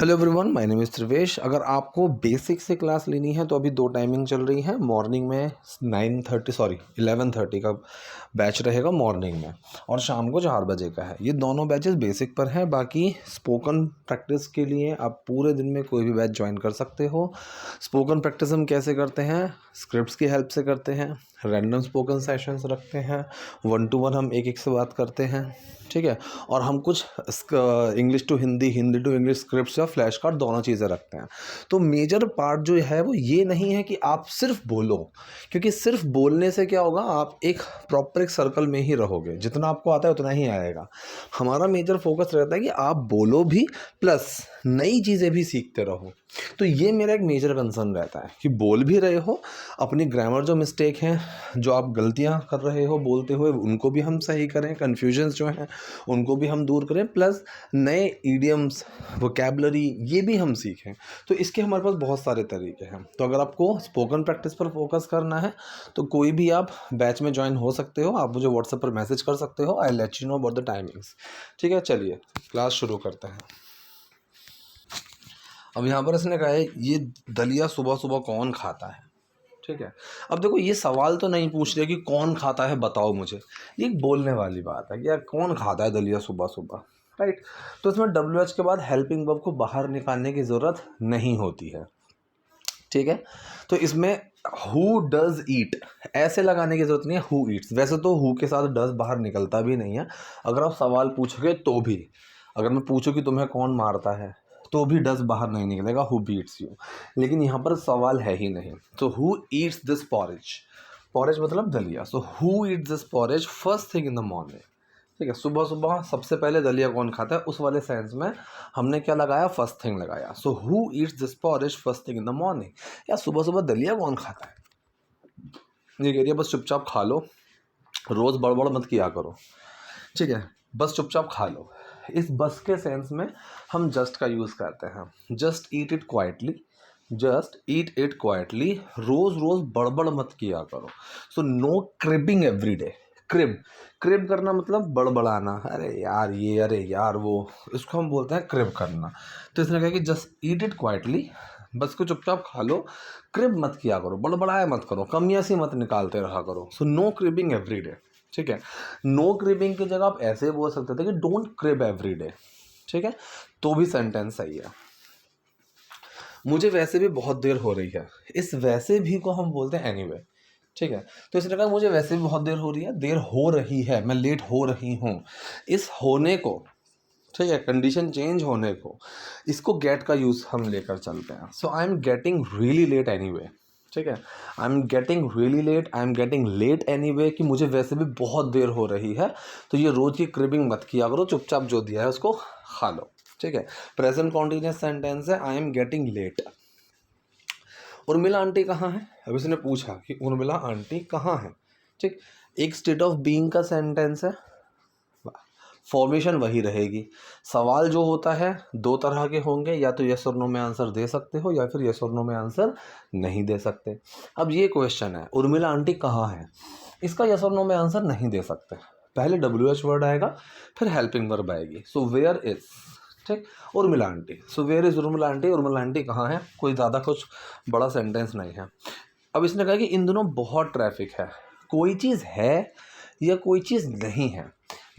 Hello everyone, my name is Trivesh. अगर आपको basic से क्लास लेनी है तो अभी दो टाइमिंग चल रही है। मॉर्निंग में 11:30 का बैच रहेगा मॉर्निंग में, और शाम को 4 बजे का है। ये दोनों बैचेस बेसिक पर हैं। बाकी स्पोकन प्रैक्टिस के लिए आप पूरे दिन में कोई भी बैच ज्वाइन कर सकते हो। स्पोकन प्रैक्टिस हम कैसे करते हैं? स्क्रिप्ट्स की हेल्प से करते हैं, रैंडम स्पोकन सेशंस रखते हैं, 1 to 1 हम एक से बात करते हैं, ठीक है। और हम कुछ English to Hindi, Hindi to English scripts या फ्लैश कार्ड दोनों चीज़ें रखते हैं। तो मेजर पार्ट जो है वो ये नहीं है कि आप सिर्फ बोलो, क्योंकि सिर्फ बोलने से क्या होगा, आप एक प्रॉपर एक सर्कल में ही रहोगे। जितना आपको आता है उतना ही आएगा। हमारा मेजर फोकस रहता है कि आप बोलो भी प्लस नई चीज़ें भी सीखते रहो। तो ये मेरा एक मेजर कंसर्न रहता है कि बोल भी रहे हो, अपनी ग्रामर जो मिस्टेक हैं, जो आप गलतियां कर रहे हो बोलते हुए, उनको भी हम सही करें, कन्फ्यूजन्स जो हैं उनको भी हम दूर करें, प्लस नए ईडियम्स, वोकैबुलरी ये भी हम सीखें। तो इसके हमारे पास बहुत सारे तरीके हैं। तो अगर आपको स्पोकन प्रैक्टिस पर फोकस करना है तो कोई भी आप बैच में ज्वाइन हो सकते हो। आप मुझे व्हाट्सएप पर मैसेज कर सकते हो। I let you know about the timings. ठीक है, चलिए क्लास शुरू करते हैं। अब यहाँ पर इसने कहा है ये दलिया सुबह सुबह कौन खाता है। ठीक है, अब देखो ये सवाल तो नहीं पूछ रहे कि कौन खाता है बताओ मुझे। ये एक बोलने वाली बात है कि यार कौन खाता है दलिया सुबह सुबह, राइट। तो इसमें WH के बाद हेल्पिंग वर्ब को बाहर निकालने की ज़रूरत नहीं होती है, ठीक है। तो इसमें हु डज ईट ऐसे लगाने की ज़रूरत नहीं है, हु ईट्स। वैसे तो हु के साथ डज बाहर निकलता भी नहीं है। अगर आप सवाल पूछोगे तो भी, अगर मैं पूछूँ कि तुम्हें कौन मारता है तो भी डज बाहर नहीं निकलेगा, हु बीट्स यू। लेकिन यहाँ पर सवाल है ही नहीं। तो who Yeats this porridge, porridge मतलब दलिया। So who Yeats this porridge first thing in the morning. ठीक है, सुबह सुबह सबसे पहले दलिया कौन खाता है, उस वाले सेंस में हमने क्या लगाया, फर्स्ट थिंग लगाया। So who Yeats this porridge first thing in the morning. या सुबह सुबह दलिया कौन खाता है, ये कह रही है बस चुपचाप खा लो, रोज़ बड़बड़ मत किया करो, ठीक है, बस चुपचाप खा लो। इस बस के सेंस में हम जस्ट का यूज़ करते हैं। Just eat it quietly, just eat it quietly. रोज़ रोज़ बड़बड़ मत किया करो। So no cribbing every day. Crib, crib करना मतलब बड़बड़ाना, अरे यार ये, अरे यार वो, इसको हम बोलते हैं क्रिब करना। तो इसने कहा कि जस्ट ईट इट क्वाइटली, बस को चुपचाप खा लो, क्रिब मत किया करो, बड़बड़ाया मत करो, कमियाँ सी मत निकालते रहा करो। So no cribbing every day, ठीक है। नो क्रिबिंग की जगह आप ऐसे बोल सकते थे कि डोंट क्रिब एवरी डे, ठीक है, तो भी सेंटेंस सही है। मुझे वैसे भी बहुत देर हो रही है, इस वैसे भी को हम बोलते हैं एनीवे, ठीक है। तो इसने कहा मुझे वैसे भी बहुत देर हो रही है, देर हो रही है, मैं लेट हो रही हूँ। इस होने को, ठीक है, कंडीशन चेंज होने को, इसको गेट का यूज़ हम लेकर चलते हैं। So I am getting really late anyway, ठीक है, I am getting really late, I am getting late anyway, कि मुझे वैसे भी बहुत देर हो रही है। तो ये रोज़ की क्रिबिंग मत किया करो, चुपचाप जो दिया है उसको खा लो, ठीक है। प्रेजेंट कॉन्टिन्यूअस सेंटेंस है, I am getting late. Urmila aunty कहाँ है, अब इसने पूछा कि उर्मिला आंटी कहाँ है, ठीक। एक स्टेट ऑफ बीइंग का सेंटेंस है, फॉर्मेशन वही रहेगी। सवाल जो होता है दो तरह के होंगे, या तो यस और नो में आंसर दे सकते हो, या फिर यस और नो में आंसर नहीं दे सकते। अब ये क्वेश्चन है उर्मिला आंटी कहाँ है, इसका यस और नो में आंसर नहीं दे सकते। पहले WH वर्ड आएगा, फिर हेल्पिंग वर्ब आएगी। सो वेयर इज, ठीक, Urmila aunty. So where is Urmila aunty, Urmila aunty कहाँ है, कोई ज़्यादा कुछ बड़ा सेंटेंस नहीं है। अब इसने कहा कि इन दिनों बहुत ट्रैफिक है। कोई चीज़ है या कोई चीज़ नहीं है,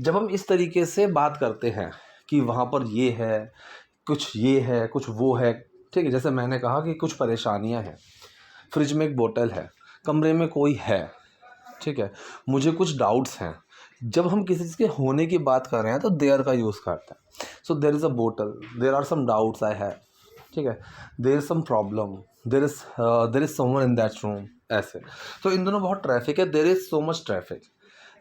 जब हम इस तरीके से बात करते हैं कि वहाँ पर ये है, कुछ ये है, कुछ वो है, ठीक है। जैसे मैंने कहा कि कुछ परेशानियाँ हैं, फ्रिज में एक बोतल है, कमरे में कोई है, ठीक है, मुझे कुछ डाउट्स हैं। जब हम किसी चीज़ के होने की बात कर रहे हैं तो देयर का यूज़ करते हैं। सो देयर इज़ अ बोतल, there are some doubts I have, ठीक है, there is some problem, there is someone in that room, ऐसे। तो इन दोनों बहुत ट्रैफिक है, there is so much traffic.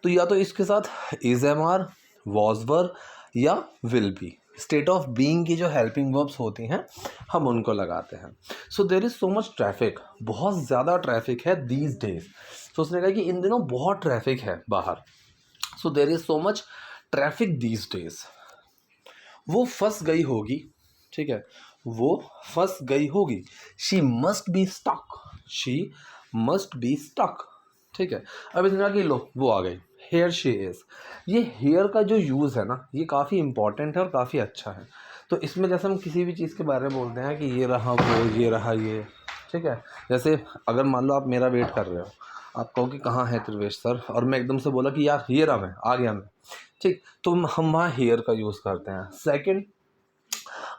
तो या तो इसके साथ is am are, was were, या will be, state of being की जो हेल्पिंग वर्ब्स होती हैं हम उनको लगाते हैं। So there is so much traffic, बहुत ज़्यादा ट्रैफिक है दीज डेज। तो उसने कहा कि इन दिनों बहुत ट्रैफिक है बाहर। So there is so much traffic these days. वो फंस गई होगी, ठीक है, वो फंस गई होगी। She must be stuck, she must be stuck, ठीक है। अब इतना कि लो वो आ गई, हेयर शी इज़। ये हेयर का जो यूज़ है ना, ये काफ़ी इंपॉर्टेंट है और काफ़ी अच्छा है। तो इसमें जैसे हम किसी भी चीज़ के बारे में बोलते हैं कि ये रहा वो, ये रहा ये, ठीक है। जैसे अगर मान लो आप मेरा वेट कर रहे हो, आप कहो कि कहाँ है त्रिवेश सर, और मैं एकदम से बोला कि यार ये रहा, मैं आ गया मैं, ठीक, तो हम वहाँ हेयर का यूज़ करते हैं। सेकंड,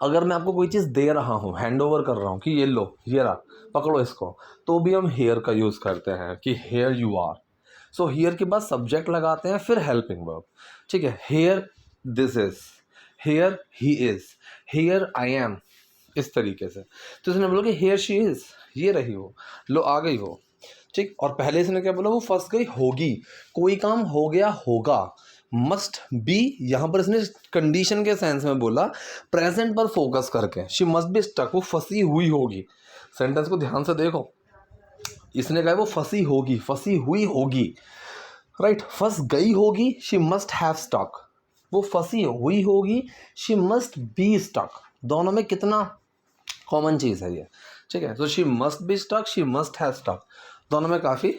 अगर मैं आपको कोई चीज़ दे रहा हूँ, हैंड ओवर कर रहा हूँ कि ये लो, ये रहा, पकड़ो इसको, तो भी हम हेयर का यूज़ करते हैं कि here you are. So here के बाद सब्जेक्ट लगाते हैं, फिर हेल्पिंग वर्ब, ठीक है। Here this is, here he is, here I am, इस तरीके से। तो इसने बोला कि हेयर शी इज, ये रही हो, लो आ गई हो, ठीक। और पहले इसने क्या बोला, वो फंस गई होगी, कोई काम हो गया होगा, मस्ट बी, यहाँ पर इसने कंडीशन के सेंस में बोला, प्रेजेंट पर फोकस करके, शी मस्ट बी स्टक, वो फंसी हुई होगी। सेंटेंस को ध्यान से देखो, इसने कहा वो फंसी होगी, फंसी हुई होगी, राइट, फंस गई होगी, शी मस्ट हैव स्टक, वो फंसी हुई होगी, शी मस्ट बी स्टक। दोनों में कितना कॉमन चीज़ है ये, ठीक है। तो she must be stuck, she must have stuck, दोनों में काफ़ी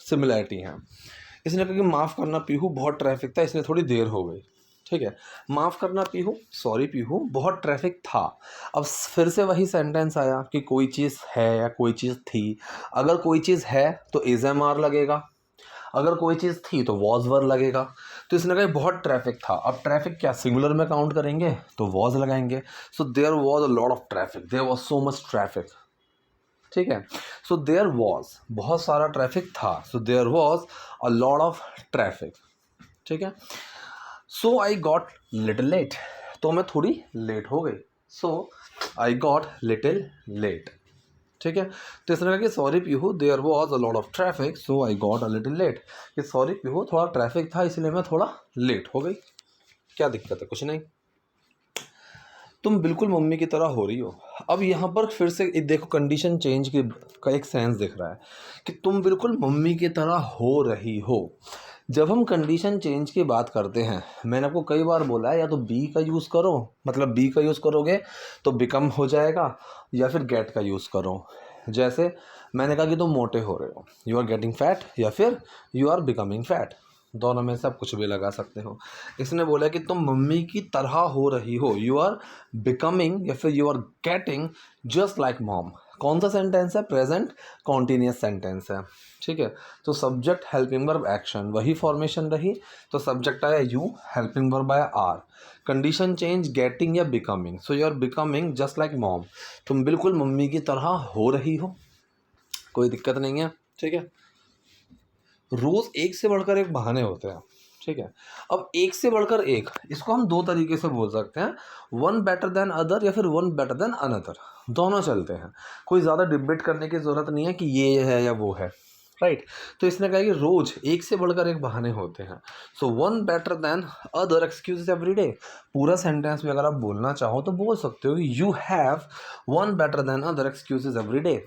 सिमिलैरिटी है। इसने कहा कि माफ़ करना पीहू, बहुत ट्रैफिक था इसलिए थोड़ी देर हो गई, ठीक है। माफ़ करना पीहू, सॉरी पीहू, बहुत ट्रैफिक था। अब फिर से वही सेंटेंस आया कि कोई चीज़ है या कोई चीज़ थी। अगर कोई चीज़ है तो इज एम आर लगेगा, अगर कोई चीज़ थी तो वॉज वर लगेगा। तो इसने कहा बहुत ट्रैफिक था, अब ट्रैफिक क्या सिंगुलर में काउंट करेंगे तो वॉज लगाएंगे। So there was a lot of traffic, there was so much traffic, ठीक है। सो देयर वॉज, बहुत सारा ट्रैफिक था, so there was a lot of traffic, ठीक है। So I got little late, तो मैं थोड़ी लेट हो गई, so I got little late, ठीक है। तो इस तरह कि sorry Pihu, there was a lot of traffic, so I got a little late, कि सॉरी पीहू, थोड़ा ट्रैफिक था इसलिए मैं थोड़ा लेट हो गई। क्या दिक्कत है, कुछ नहीं, तुम बिल्कुल मम्मी की तरह हो रही हो। अब यहाँ पर फिर से देखो कंडीशन चेंज की का एक सेंस दिख रहा है कि तुम बिल्कुल मम्मी की तरह हो रही हो। जब हम कंडीशन चेंज की बात करते हैं, मैंने आपको कई बार बोला है, या तो बी का यूज़ करो, मतलब बी का यूज़ करोगे तो बिकम हो जाएगा, या फिर गेट का यूज़ करो। जैसे मैंने कहा कि तुम मोटे हो रहे हो, यू आर गेटिंग फैट, या फिर यू आर बिकमिंग फैट, दोनों में से आप कुछ भी लगा सकते हो। इसने बोला कि तुम मम्मी की तरह हो रही हो, यू आर बिकमिंग या फिर you are getting just like mom. कौन सा सेंटेंस है, प्रेजेंट कॉन्टिन्यूस सेंटेंस है, ठीक है। तो सब्जेक्ट हेल्पिंग वर्ब एक्शन, वही फॉर्मेशन रही, तो सब्जेक्ट आया यू, हेल्पिंग वर्ब आया आर, कंडीशन चेंज गेटिंग या becoming, so you are becoming just like mom, तुम बिल्कुल मम्मी की तरह हो रही हो, कोई दिक्कत नहीं है, ठीक है। रोज़ एक से बढ़कर एक बहाने होते हैं, ठीक है। अब एक से बढ़कर एक, इसको हम दो तरीके से बोल सकते हैं, वन बेटर देन अदर या फिर वन बेटर देन अनदर, दोनों चलते हैं, कोई ज़्यादा डिबेट करने की ज़रूरत नहीं है कि ये है या वो है, राइट। तो इसने कहा कि रोज़ एक से बढ़कर एक बहाने होते हैं, so one better than other excuses every day. पूरा सेंटेंस में अगर आप बोलना चाहो तो बोल सकते हो कि you have one better than other excuses every day,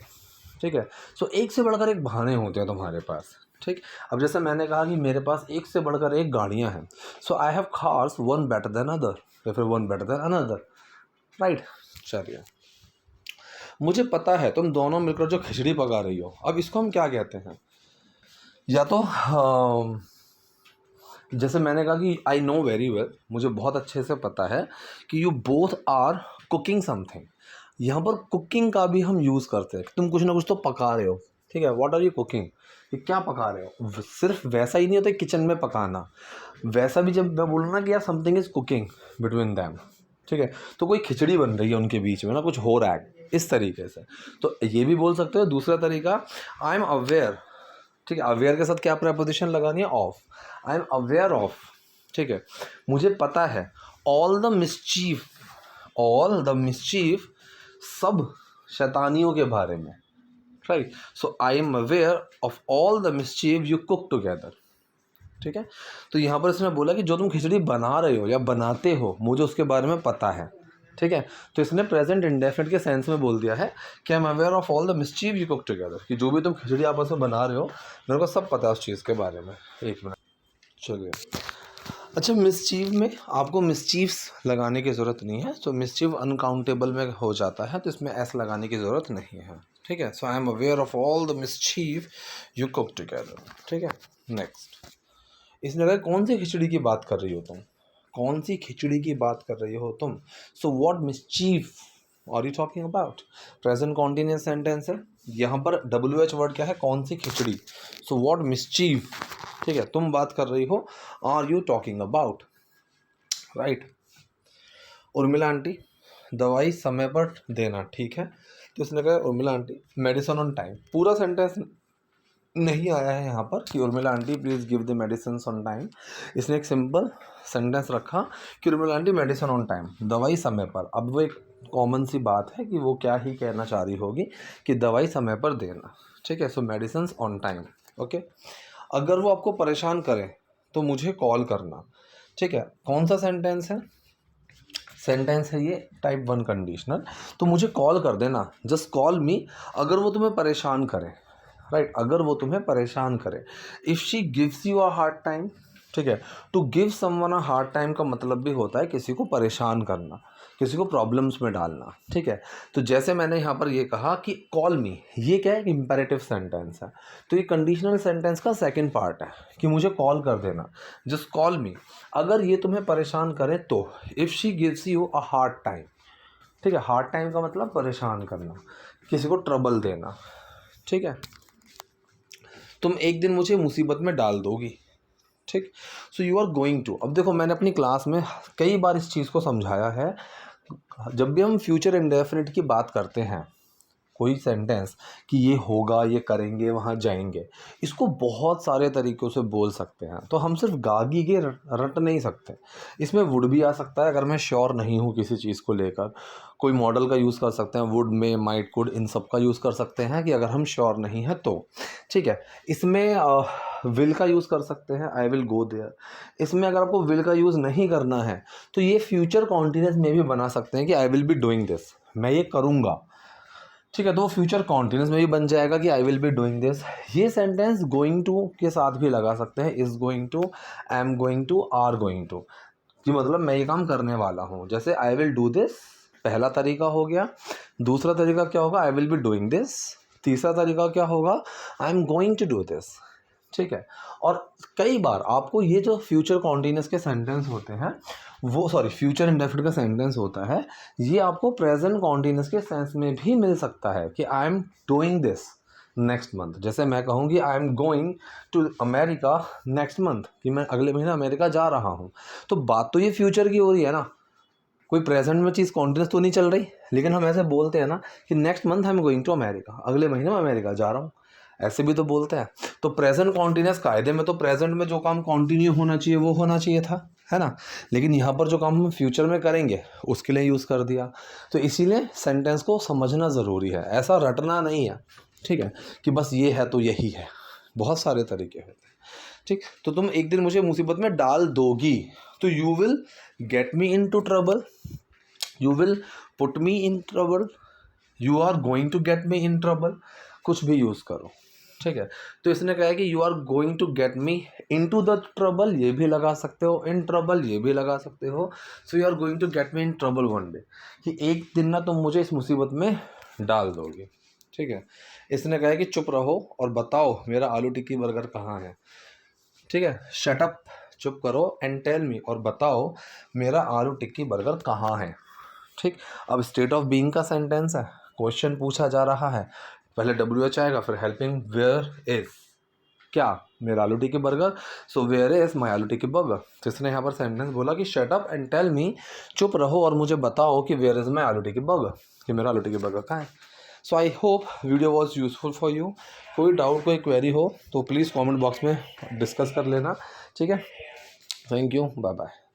ठीक है। सो एक से बढ़कर एक बहाने होते हैं तुम्हारे पास, ठीक। अब जैसे मैंने कहा कि मेरे पास एक से बढ़कर एक गाड़ियां हैं, so I have cars one better than other या फिर one better than another, right. चलिए, मुझे पता है तुम दोनों मिलकर जो खिचड़ी पका रही हो, अब इसको हम क्या कहते हैं, या तो जैसे मैंने कहा कि आई नो वेरी वेल, मुझे बहुत अच्छे से पता है कि you both are cooking something. यहाँ पर कुकिंग का भी हम यूज़ करते हैं, तुम कुछ ना कुछ तो पका रहे हो, ठीक है। व्हाट आर यू कुकिंग, ये क्या पका रहे हो। सिर्फ वैसा ही नहीं होता किचन में पकाना, वैसा भी जब मैं बोलूँ ना कि यार something is cooking between them, ठीक है, तो कोई खिचड़ी बन रही है उनके बीच में ना, कुछ हो रहा है इस तरीके से। तो ये भी बोल सकते हो। दूसरा तरीका, आई एम अवेयर, ठीक है, अवेयर के साथ क्या प्रपोजिशन लगानी है, of, I am aware of, ठीक है, मुझे पता है, all the mischief, all the mischief, सब शैतानियों के बारे में, right. So I am aware of all the mischief you cook together, ठीक है। तो यहाँ पर इसने बोला कि जो तुम खिचड़ी बना रहे हो या बनाते हो, मुझे उसके बारे में पता है, ठीक है। तो इसने प्रेजेंट इंडेफिनिट के सेंस में बोल दिया है कि I am aware of all the mischief you cook together, कि जो भी तुम खिचड़ी आपस में बना रहे हो मेरे को सब पता है उस चीज़ के बारे में। एक मिनट, चलिए। अच्छा, मिसचीव में आपको मिसचीव्स लगाने की ज़रूरत नहीं है, तो मिसचीव अनकाउंटेबल में हो जाता है, तो इसमें एस लगाने की ज़रूरत नहीं है, ठीक है। So I am aware of all the mischief you cook together, ठीक है। नेक्स्ट, इसने कहा कौन सी खिचड़ी की बात कर रही हो तुम, कौन सी खिचड़ी की बात कर रही हो तुम? So what mischief are you talking about? Present continuous sentence है, यहाँ पर WH वर्ड क्या है? कौन सी खिचड़ी। सो व्हाट मिसचीफ, ठीक है, तुम बात कर रही हो, are you talking about, right. Urmila aunty दवाई समय पर देना, ठीक है। तो उसने कहा Urmila aunty medicine on time. पूरा सेंटेंस नहीं आया है यहाँ पर कि Urmila aunty please give the medicine on time. इसने एक सिंपल सेंटेंस रखा कि Urmila aunty medicine on time, दवाई समय पर। अब वो एक कॉमन सी बात है कि वो क्या ही कहना चाह रही होगी कि दवाई समय पर देना, ठीक है। सो मेडिसिन ऑन टाइम, ओके। अगर वो आपको परेशान करे तो मुझे कॉल करना, ठीक है। कौन सा सेंटेंस है? सेंटेंस है ये टाइप 1 कंडीशनल। तो मुझे कॉल कर देना, जस्ट कॉल मी, अगर वो तुम्हें परेशान करे, राइट, अगर वो तुम्हें परेशान करे। If she gives you a hard time, ठीक है। To give someone a hard time का मतलब भी होता है किसी को परेशान करना, किसी को प्रॉब्लम्स में डालना, ठीक है। तो जैसे मैंने यहाँ पर ये कहा कि कॉल मी, ये क्या है? इम्पेरेटिव सेंटेंस है। तो ये कंडीशनल सेंटेंस का सेकंड पार्ट है कि मुझे कॉल कर देना, जस्ट कॉल मी। अगर ये तुम्हें परेशान करे तो, if she gives you a hard time, ठीक है। हार्ड टाइम का मतलब परेशान करना, किसी को ट्रबल देना, ठीक है। तुम एक दिन मुझे मुसीबत में डाल दोगी, ठीक। So you are going to. अब देखो मैंने अपनी क्लास में कई बार इस चीज़ को समझाया है। जब भी हम फ्यूचर इंडेफिनिट की बात करते हैं, कोई सेंटेंस कि ये होगा, ये करेंगे, वहाँ जाएंगे, इसको बहुत सारे तरीक़ों से बोल सकते हैं। तो हम सिर्फ गागी के रट नहीं सकते। इसमें वुड भी आ सकता है अगर मैं श्योर नहीं हूँ किसी चीज़ को लेकर। कोई मॉडल का यूज़ कर सकते हैं, वुड में, माइट, कुड, इन सब का यूज़ कर सकते हैं कि अगर हम श्योर नहीं हैं तो, ठीक है। इसमें विल का यूज़ कर सकते हैं, आई विल गो देयर। इसमें अगर आपको विल का यूज़ नहीं करना है तो ये फ्यूचर कॉन्टिन्यूअस में भी बना सकते हैं कि I will be doing this, मैं ये करूँगा, ठीक है। तो वो फ्यूचर कॉन्टिन्यूस में भी बन जाएगा कि I will be doing this. ये सेंटेंस गोइंग टू के साथ भी लगा सकते हैं, is going to, I am going to, are going to, कि मतलब मैं ये काम करने वाला हूँ। जैसे आई विल डू दिस पहला तरीका हो गया। दूसरा तरीका क्या होगा? I will be doing this. तीसरा तरीका क्या होगा? I am going to do this, ठीक है। और कई बार आपको ये जो फ्यूचर कॉन्टिन्यूस के सेंटेंस होते हैं, वो फ्यूचर इंडेफिनिट का सेंटेंस होता है, ये आपको प्रेजेंट कॉन्टिन्यूस के सेंस में भी मिल सकता है कि I am doing this next month. जैसे मैं कहूँगी I am going to America next month, कि मैं अगले महीने अमेरिका जा रहा हूँ। तो बात तो ये फ्यूचर की हो रही है ना, कोई प्रेजेंट में चीज़ कॉन्टिन्यूस तो नहीं चल रही। लेकिन हम ऐसे बोलते हैं ना कि next month I am going to America, अगले महीने मैं अमेरिका जा रहा हूँ, ऐसे भी तो बोलते हैं। तो प्रेजेंट कॉन्टिन्यूस कायदे में तो प्रेजेंट में जो काम कंटिन्यू होना चाहिए वो होना चाहिए था, है ना। लेकिन यहाँ पर जो काम हम फ्यूचर में करेंगे उसके लिए यूज़ कर दिया। तो इसीलिए सेंटेंस को समझना ज़रूरी है, ऐसा रटना नहीं है, ठीक है, कि बस ये है तो यही है। बहुत सारे तरीके होते हैं, ठीक। तो तुम एक दिन मुझे मुसीबत में डाल दोगी, तो you will get me into trouble, you will put me in trouble, you are going to get me in trouble, कुछ भी यूज़ करो, ठीक है। तो इसने कहा है कि you are going to get me into the trouble, ये भी लगा सकते हो, इन ट्रबल ये भी लगा सकते हो। So you are going to get me in trouble one day, कि एक दिन ना तुम मुझे इस मुसीबत में डाल दोगे, ठीक है। इसने कहा है कि चुप रहो और बताओ मेरा आलू टिक्की बर्गर कहाँ है, ठीक है। शट अप, चुप करो, एंड टेल मी, और बताओ मेरा आलू टिक्की बर्गर कहाँ है, ठीक। अब स्टेट ऑफ बीइंग का सेंटेंस है, क्वेश्चन पूछा जा रहा है, पहले WH आएगा, फिर हेल्पिंग वेयर इज क्या? मेरा aloo tikki burger. So where is my aloo tikki burger. तो इसने यहाँ पर सेंटेंस बोला कि shut up and tell me, चुप रहो और मुझे बताओ कि where is my aloo tikki burger, कि मेरा आलू टिक्की बर्गर कहाँ है। So I hope video was useful for you. कोई डाउट, कोई क्वेरी हो तो प्लीज़ कॉमेंट बॉक्स में डिस्कस कर लेना, ठीक है। Thank you, bye bye.